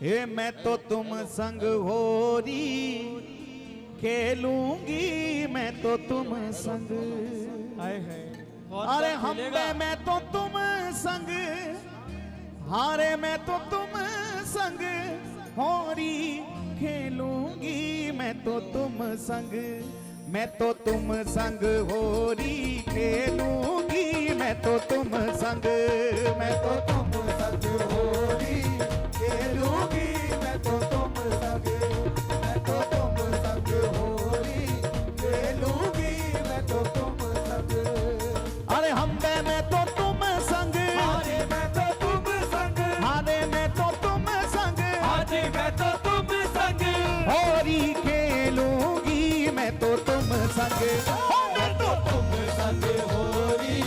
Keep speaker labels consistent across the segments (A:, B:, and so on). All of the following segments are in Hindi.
A: हे मैं तो तुम संग होरी खेलूंगी, मैं तो तुम संग। अरे हम पे मैं तो तुम संग, हारे मैं तो तुम संग होरी खेलूंगी, मैं तो तुम संग, मैं तो तुम संग होरी खेलूंगी, मैं तो तुम संग, मैं तो तुम संग होरी खेलूंगी, मैं तो तुम संग, मैं तो तुम संग होरी खेलूंगी, मैं तो तुम संग। अरे हम पे मैं तो तुम संग, हारे मैं तो तुम संग, हारे मैं तो तुम संग, हारे मैं तो तुम संग होरी खेलूंगी, मैं तो तुम संग, मैं तो तुम संग होरी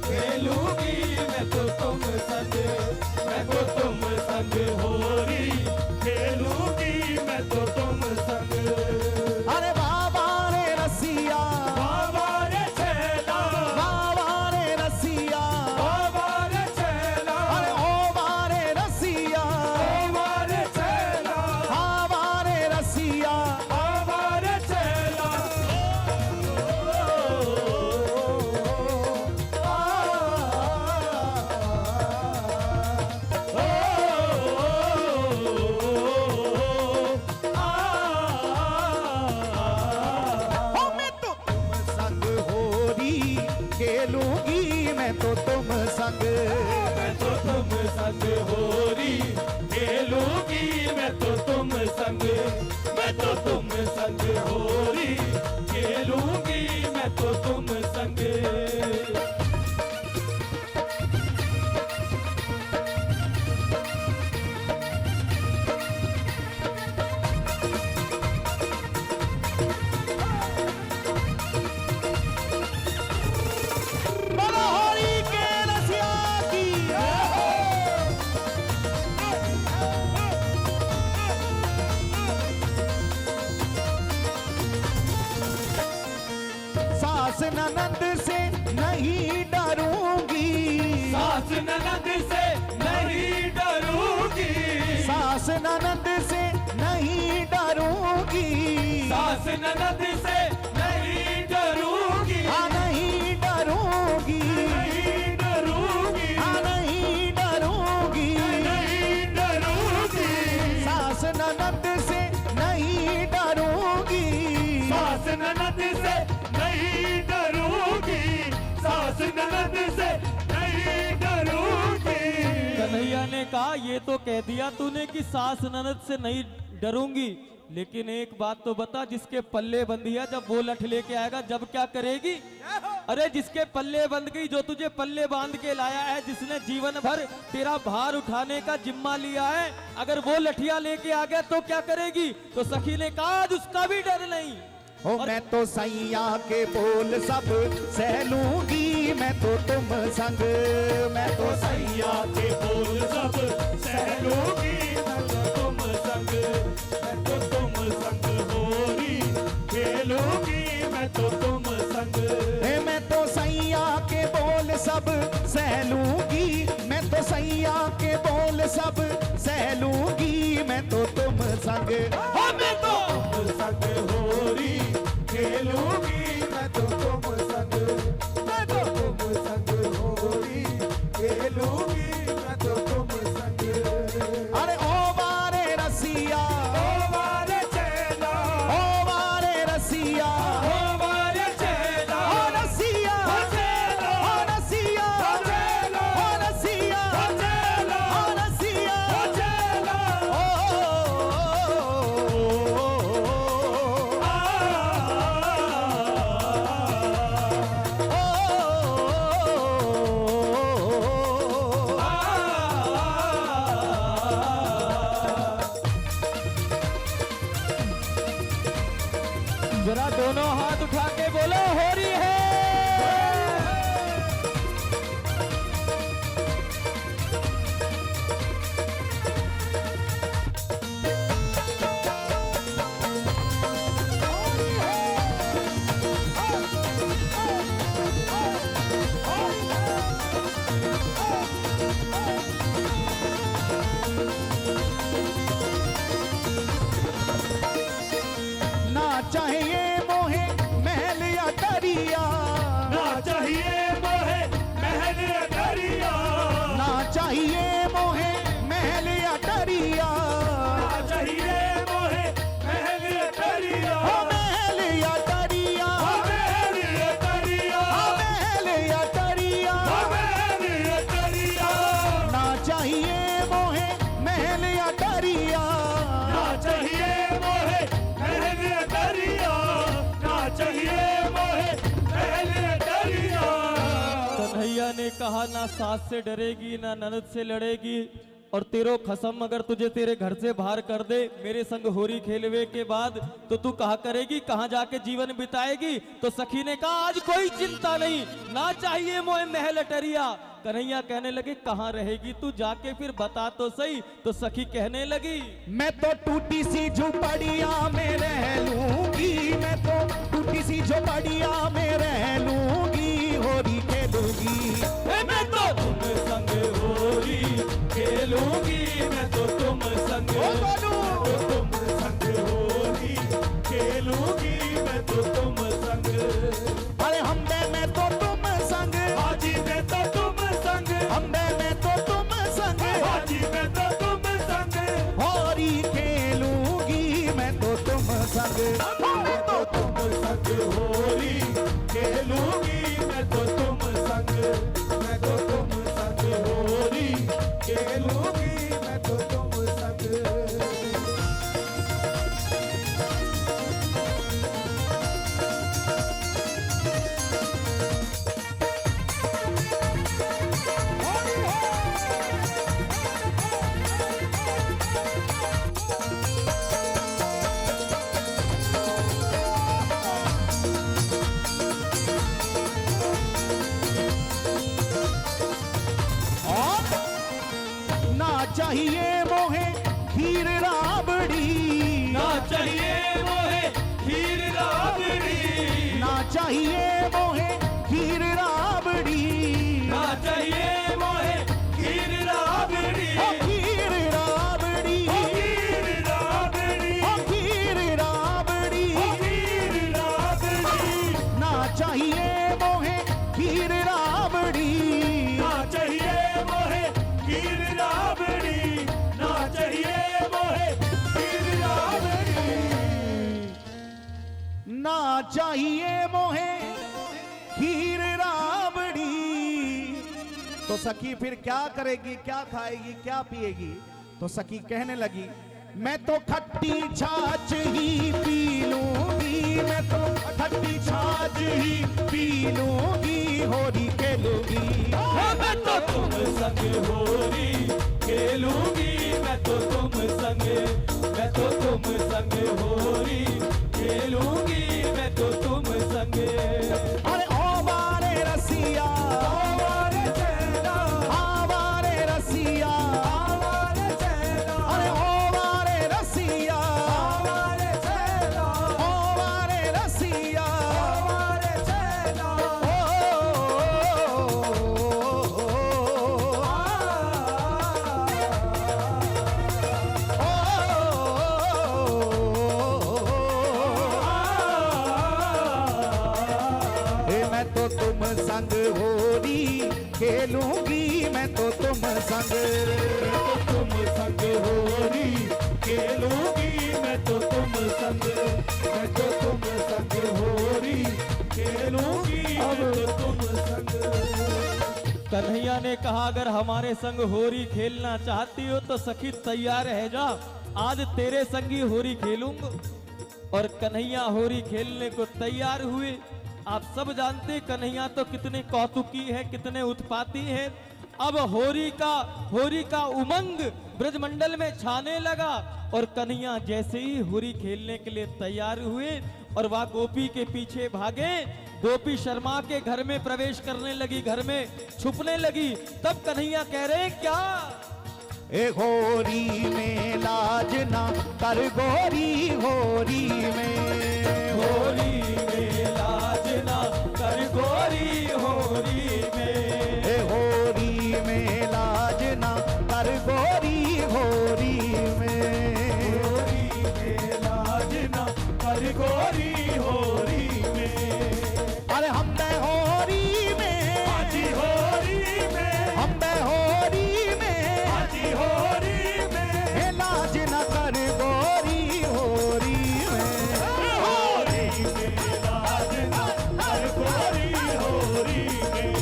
A: खेलूंगी, मैं तो तुम संग, मैं तो तुम संग होरी खेलूंगी, मैं तो तुम संग। अरे बाबा रे रसिया, बाबा रे छेला, बाबा रे रसिया, बाबा रे छेला, अरे ओ बारे रसिया, ओ बारे छेला, बाबा रे रसिया, बाबा रे छेला। खेलूंगी मैं तो तुम संग, मैं तो तुम संग होरी खेलूंगी, मैं तो तुम संग, मैं तो तुम संग होरी खेलूंगी, मैं तो तुम संग। सास ननद से नहीं डरूंगी, सास ननद से नहीं डरूंगी, सास ननद से नहीं डरूंगी, सास ननद से नहीं डरूंगी, हाँ नहीं डरूंगी, नहीं डरूंगी, हाँ नहीं डरूंगी, नहीं डरूंगी, सास ननद से नहीं डरूंगी, सास ननद से नहीं डरूंगी, सास ननद से नहीं डरूंगी।
B: कन्हैया ने कहा ये तो कह दिया तूने कि सास ननद से नहीं डरूंगी, लेकिन एक बात तो बता, जिसके पल्ले बंधी है जब वो लठ लेके आएगा जब क्या करेगी? अरे जिसके पल्ले बंध गई, जो तुझे पल्ले बांध के लाया है, जिसने जीवन भर तेरा भार उठाने का जिम्मा लिया है, अगर वो लठिया लेके आ गया तो क्या करेगी? तो सखी ने कहा आज उसका भी डर नहीं।
A: हो मैं तो सैया के बोल सब सह लूंगी, मैं तो तुम संग, मैं तो सैया के बोल सब सह लूंगी, मैं तो तुम संग, मैं तो तुम संग होरी खेलूंगी, मैं तो तुम संग। मैं तो सैया के बोल सब सह लूंगी, मैं तो सैया के बोल सब सह लूंगी, मैं तो तुम संग, हो मैं तो तुम संग होरी खेलूंगी, मैं तो तुम संग, मैं तो तुम संग होरी खेलूंगी, मैं तो तुम संग। अरे ओ बारे रसिया, ओ बारे छेला, ओ बारे रसिया, ओ बारे छेला, ओ रसिया, ओ छेला, ओ रसिया, ओ छेला, ओ रसिया, ओ छेला, ओ रसिया, ओ छेला,
B: जरा दोनों हाथ उठा के बोलो होरी है।
A: चाहिए मोहे महल या दरिया,
C: ना चाहिए मोहे महल दरिया,
A: ना चाहिए मोहे महल या दरिया,
C: ना चाहिए मोहे महल दरिया,
A: ओ महल या दरिया,
C: महल दरिया,
A: महल या दरिया,
C: महल दरिया,
A: ना चाहिए मोहे महल या दरिया,
C: ना चाहिए मोहे महल दरिया, ना चाहिए मोहे महल दरिया।
B: कन्हैया ने कहा ना सास से डरेगी ना ननद से लड़ेगी, और तेरो खसम अगर तुझे तेरे घर से बाहर कर दे मेरे संग होरी खेलवे के बाद तो तू कहा करेगी, कहाँ जाके जीवन बिताएगी। तो सखी ने कहा आज कोई चिंता नहीं, ना चाहिए मोहे महल अटरिया। कन्हैया कहने लगे कहाँ रहेगी तू, जाके फिर बता तो सही। तो सखी कहने लगी
A: मैं तो टूटी सी झोपड़िया में रह लूंगी, मैं तो टूटी सी झोपड़िया में रह लूंगी, होरी खेलूंगी।
B: मैं तो तुम संग होरी खेलूंगी, मैं तो तुम संग
C: तुम संग होली खेलूंगी, मैं तो तुम संग,
A: अरे हमने में तो तुम संग,
C: हाजी मैं तो तुम संग,
A: हमने में तो तुम संग,
C: हाजी मैं तो तुम संग,
A: होरी खेलूंगी, मैं तो तुम संग,
C: मैं तो तुम संग होली खेलूंगी, मैं तो तुम संग, मैं तो तुम संग होली खेलूंगी, मैं तो तुम संग।
A: ना चाहिए मोहे खीर राबड़ी,
C: ना चाहिए मोहे खीर राबड़ी,
A: ना चाहिए मोहे खीर राबड़ी,
C: ना चाहिए मोहे खीर राबड़ी,
A: ओ खीर राबड़ी,
C: खीर राबड़ी,
A: ओ खीर राबड़ी,
C: खीर राबड़ी,
A: ना चाहिए मोहे खीर राबड़ी,
C: ना चाहिए मोहे खीर राबड़ी, ना चाहिए मोहे खीर राबड़ी,
A: ना चाहिए मोहे खीर राबड़ी। तो सखी फिर क्या करेगी, क्या खाएगी, क्या पिएगी? तो सखी कहने लगी मैं तो खट्टी छाछ ही पी लूंगी, मैं तो खट्टी छाछ ही पी लूंगी, होरी खेलूंगी।
C: मैं तो तुम संग होली खेलूंगी, मैं तो तुम संग, मैं तो तुम संग होली खेलूंगी, मैं तो तुम संग।
A: अरे ओ बारे रसिया,
C: आवारे चैना,
A: आवारे रसिया,
C: आवारे चैना,
A: अरे ओ बारे रसिया,
C: आवारे चैना,
A: ओ बारे रसिया,
C: आवारे चैना,
A: मैं तो तुम संग होरी खेलूंगी, मैं तो तुम संग,
C: तुम संग होली खेलूंगी, मैं तो तुम संग, मैं तो तुम संग होली खेलूंगी, मैं तो तुम संग।
B: कन्हैया ने कहा अगर हमारे संग होरी खेलना चाहती हो तो सखी तैयार रह जा, आज तेरे संग ही होरी खेलूंगा। और कन्हैया होरी खेलने को तैयार हुए। आप सब जानते कन्हैया तो कितने कौतुकी है, कितने उत्पाती है। अब होरी का उमंग ब्रजमंडल में छाने लगा और कन्हैया जैसे ही होरी खेलने के लिए तैयार हुए और वह गोपी के पीछे भागे, गोपी शर्मा के घर में प्रवेश करने लगी, घर में छुपने लगी। तब कन्हैया कह रहे हैं क्या?
A: ए होरी में लाज ना कर गोरी, होरी में,
C: होली में लाज ना कर गोरी, होली में,
A: ए होरी में लाज ना कर गोरी, होरी में,
C: होली में लाज ना कर गोरी,
A: लाज न कर गोरी होरी में।
C: होरी में लाज ना कर गोरी होरी में,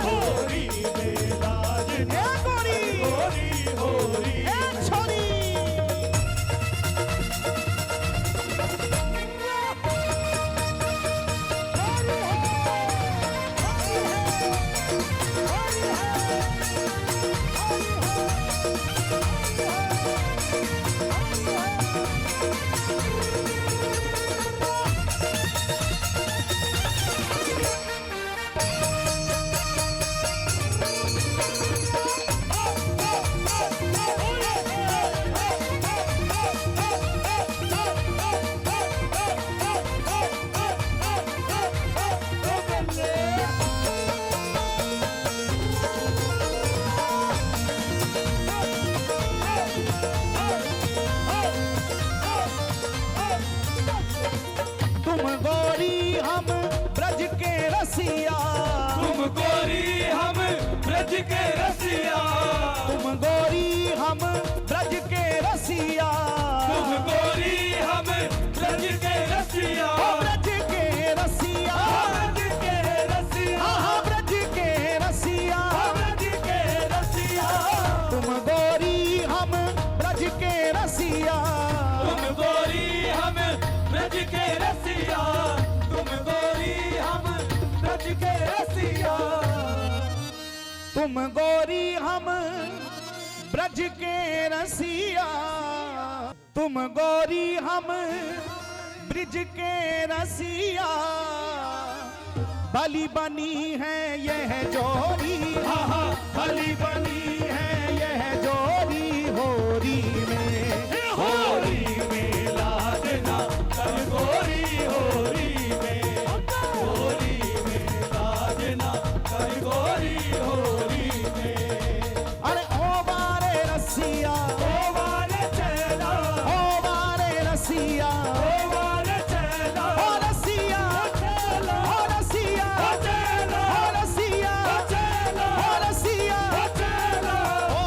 C: होरी में लाज ना
A: गोरी
C: गोरी होरी
A: छोरी तुम गोरी हम ब्रज के रसिया,
C: तुम गोरी हम ब्रज के रसिया,
A: तुम गोरी हम ब्रज के रसिया,
C: तुम गोरी हम ब्रज के रसिया,
A: ब्रज के रसिया,
C: ब्रज के रसिया,
A: हाँ ब्रज के रसिया,
C: ब्रज के रसिया,
A: तुम गोरी हम ब्रज के रसिया,
C: तुम गोरी हम ब्रज के रसिया, तुम गोरी हम ब्रज के रसिया,
A: तुम गोरी हम ब्रज के रसिया, तुम गोरी हम ब्रज के रसिया, भली बनी है यह जोड़ी, भली बनी है यह जोड़ी होरी में।
C: होरी में लाज ना कर गोरी होरी में, होरी में लाज ना कर गोरी होरी में।
A: अरे ओ बारे रसिया,
C: ओ वाले चला,
A: ओ बारे रसिया,
C: ओ वाले चला,
A: ओ रसिया,
C: चला,
A: ओ रसिया,
C: चला,
A: ओ रसिया,
C: चला,
A: ओ रसिया,
C: चला।
A: ओ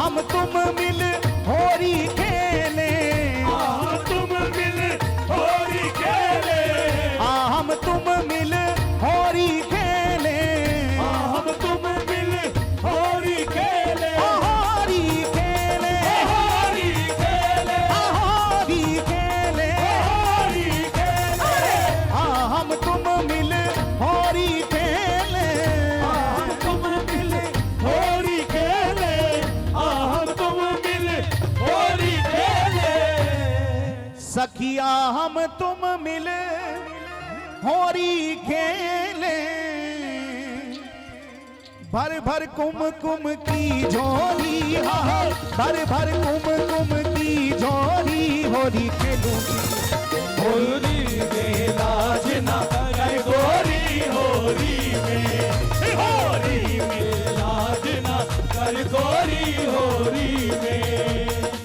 A: हम तुम मिल होरी खेले,
C: तुम मिल होरी खेले,
A: हम तुम मिल होरी खेले,
C: हम तुम मिल होरी खेले,
A: होरी खेले,
C: होरी खेले,
A: होरी खेले,
C: होरी खेले,
A: हम तुम मिल होरी खेले,
C: हम तुम मिल होरी खेले, हम तुम मिल होरी खेले।
A: सखिया हम तुम मिल होरी खेले, भर भर कुम की झोली, भर भर कुम की झोली होरी खेलूंगी।
C: होरी में लाज ना कर गोरी होरी में, होरी में लाज ना कर गोरी होरी में।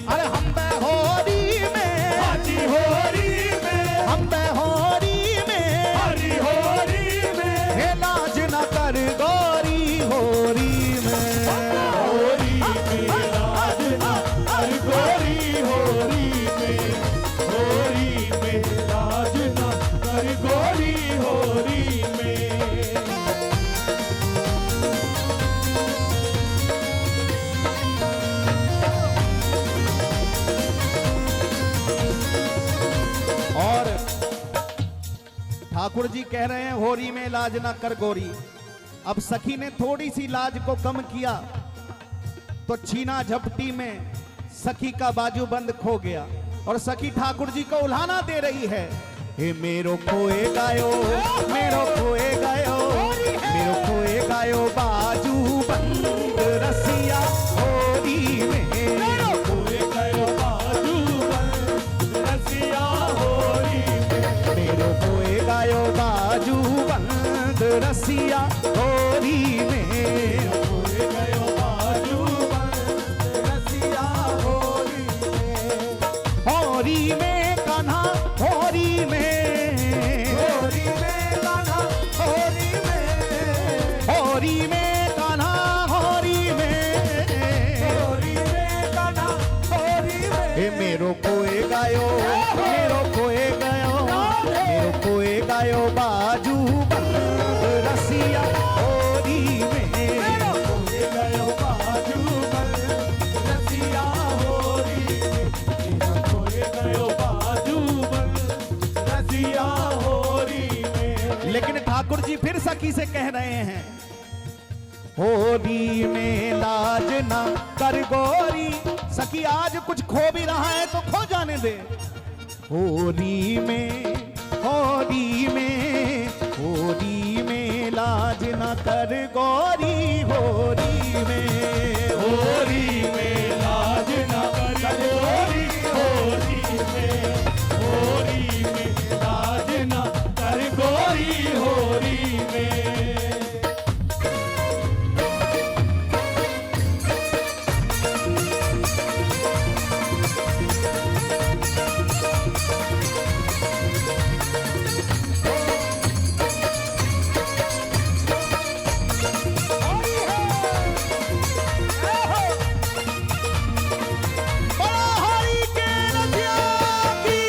A: अरे हम होरी में,
C: हाजी होरी में,
A: हम होरी में,
C: हरी होरी में,
A: हे लाज न कर गोरी होरी में।
C: होरी में लाज ना कर गोरी होरी में, होरी में लाज ना कर गोरी होरी में।
A: और ठाकुर जी कह रहे हैं होरी में लाज ना कर गोरी। अब सखी ने थोड़ी सी लाज को कम किया तो छीना झपटी में सखी का बाजू बंद खो गया और सखी ठाकुर जी को उल्हाना दे रही है। हे मेरो खोए गायो, मेरो खोए गायो, मेरो खोए गायो बाजू बंद रसिया होरी में।
C: खोए गयो बाजू बंद रसिया होरी में,
A: मेरो खोए गायो बाजू बंद रसिया होरी में।
C: खोए गयो बाजू बंद रसिया होरी में।
A: होरी में कान्हा होरी में,
C: होरी में कान्हा होरी में,
A: होरी में कान्हा होरी में,
C: होरी में कान्हा होरी में।
A: ए मेरो कोए गायो, मेरो कोए गायो, मेरो कोए गायो बाजू बंद रसिया होरी में,
C: मेरो कोए गयो बाजू बल रसिया होरी में, मेरो कोए गयो बाजू बल रसिया होरी में।
A: लेकिन ठाकुर जी फिर सखी से कह रहे हैं, होरी में लाज ना कर गोरी, सखी आज कुछ खो भी रहा है तो खो जाने दे। होरी में, होरी में, होरी में लाज ना कर गोरी, होरी में,
C: होरी में लाज ना कर गोरी, होरी में, होरी में लाज ना कर गोरी, होरी में।
A: बड़ा हरि के रतिया की,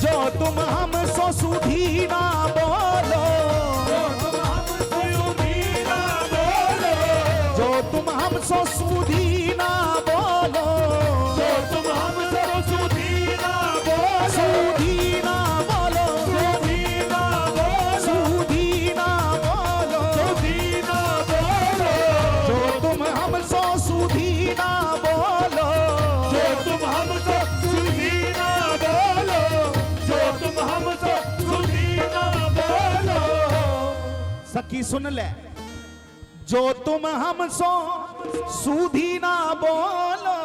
A: जो तुम हम सो सुधी ना बोलो,
C: तुम हमसे उम्मीद ना बोलो,
A: जो तुम हम सो सुधी ना बोलो,
C: जो तुम हमसे सुधी ना बोलो,
A: सुधी ना बोलो,
C: सुधी ना बोलो,
A: सुधी ना बोलो,
C: सुधी ना बोलो,
A: जो तुम हम सो सुधी ना बोलो,
C: जो तुम हमसे सुधी ना बोलो, जो तुम हमसे सुधी ना बोलो।
A: सखी सुन ले, जो तुम हम सो सुधी ना बोलो,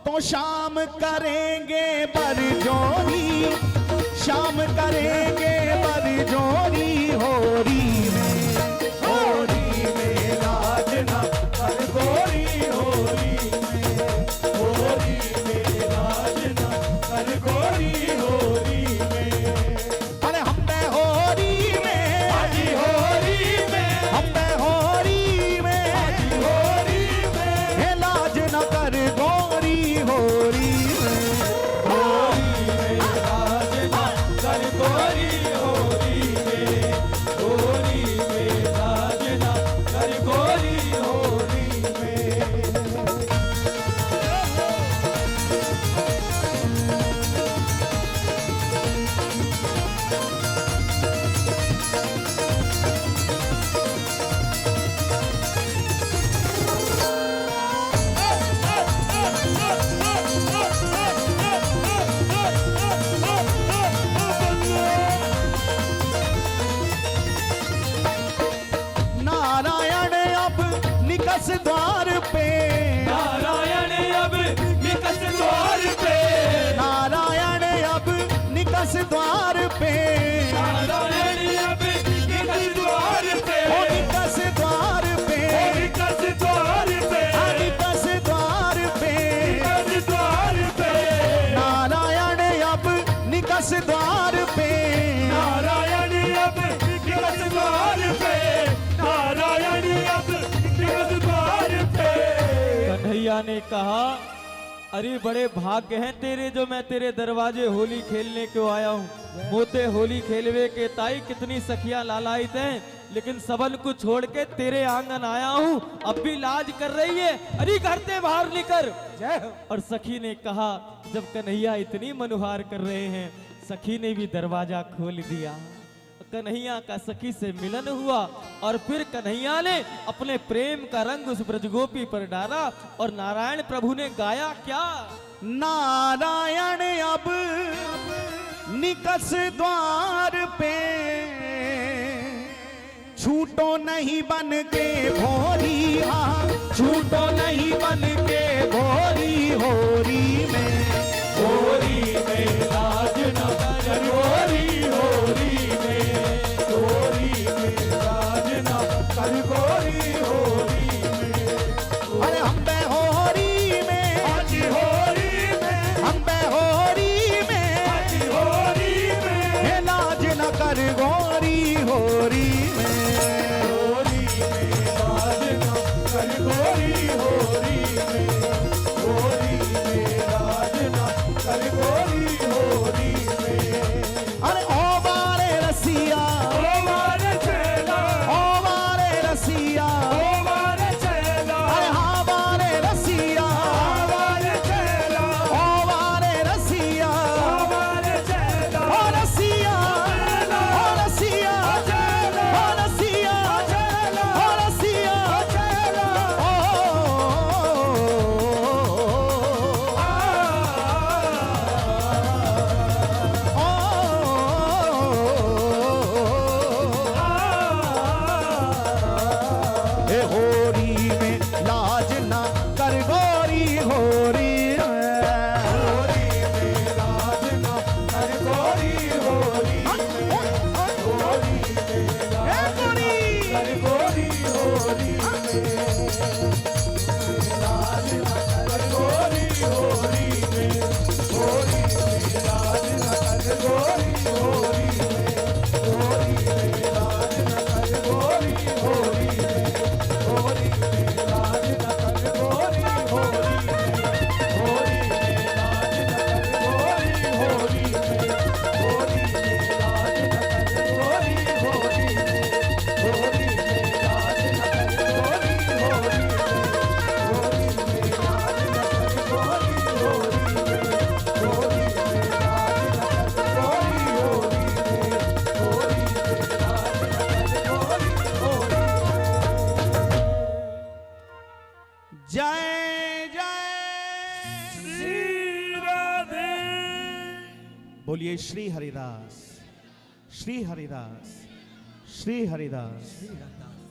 A: तो शाम करेंगे बरजोरी, शाम करेंगे बरजोरी, होरी में,
C: होरी में लाज ना कर गोरी, होरी में, होरी में लाज ना कर गोरी, होरी में।
A: अरे हम पे होरी में,
C: आजी होरी में,
A: हम पे होरी में,
C: आजी होरी में,
A: हे लाज न कर गोरी, होरी में,
C: होरी में लाज ना कर गोरी, होरी में, होरी में लाज ना कर गोरी, होरी में।
A: नारायण अब निकस द्वार पे,
C: नारायण अब निकस द्वार पे,
A: नारायण अब निकस द्वार पे,
C: नारायण अब निकस द्वार पे,
A: ओ निकस द्वार पे,
C: निकस द्वार पे,
A: निकस द्वार पे,
C: निकस द्वार पे,
A: नारायण अब निकस द्वार पे,
C: नारायण अब निकस द्वार पे, नारायण अब निकस द्वार पे।
B: कन्हैया ने कहा, अरे बड़े भाग्य हैं तेरे जो मैं तेरे दरवाजे होली खेलने को आया हूँ। मोते होली खेलवे के ताई कितनी सखियां लालायित हैं, लेकिन सबन को छोड़ के तेरे आंगन आया हूँ। अब भी लाज कर रही है, अरे घर से बाहर निकर। और सखी ने कहा, जब कन्हैया इतनी मनुहार कर रहे हैं, सखी ने भी दरवाजा खोल दिया। कन्हैया का सखी से मिलन हुआ और फिर कन्हैया ने अपने प्रेम का रंग उस ब्रजगोपी पर डाला और नारायण प्रभु ने गाया क्या?
A: नारायण अब निकस द्वार पे, छूटो नहीं बन के भोरी, हाँ छूटो नहीं बन के भोरी, होरी में,
C: होरी में लाज न कर गोरी, होरी में,
A: कर गोरी होरी में,
C: होरी में लाज ना कर गोरी होरी में, होरी में लाज ना कर गोरी होरी में।
A: अरे ओ मारे रसिया,
C: ओ मारे चेला,
A: ओ मारे रसिया,
C: ओ मारे चेला,
A: अरे हाँ मारे रसिया,
C: मारे चेला,
A: ओ मारे रसिया,
C: मारे चेला,
A: ओ रसिया, ओ रसिया, ओ रसिया, ओ रसिया, ए होरी में लाज ना कर गोरी होरी में,
C: होरी में लाज ना कर गोरी होरी में, होरी में लाज ना कर गोरी होरी में, लाज ना कर गोरी होरी में, होरी में लाज ना कर गोरी होरी में, होरी में लाज ना कर गोरी होरी में, होरी में लाज ना कर गोरी होरी में, होरी में लाज ना कर गोरी होरी में, होरी में लाज ना कर गोरी होरी में, होरी में लाज ना कर गोरी होरी में, होरी में लाज ना कर गोरी होरी में, होरी में लाज ना कर गोरी होरी में, होरी में लाज ना कर गोरी होरी में।
A: जय जय
C: श्री राधे।
A: बोलिए श्री हरिदास, श्री हरिदास, श्री हरिदास।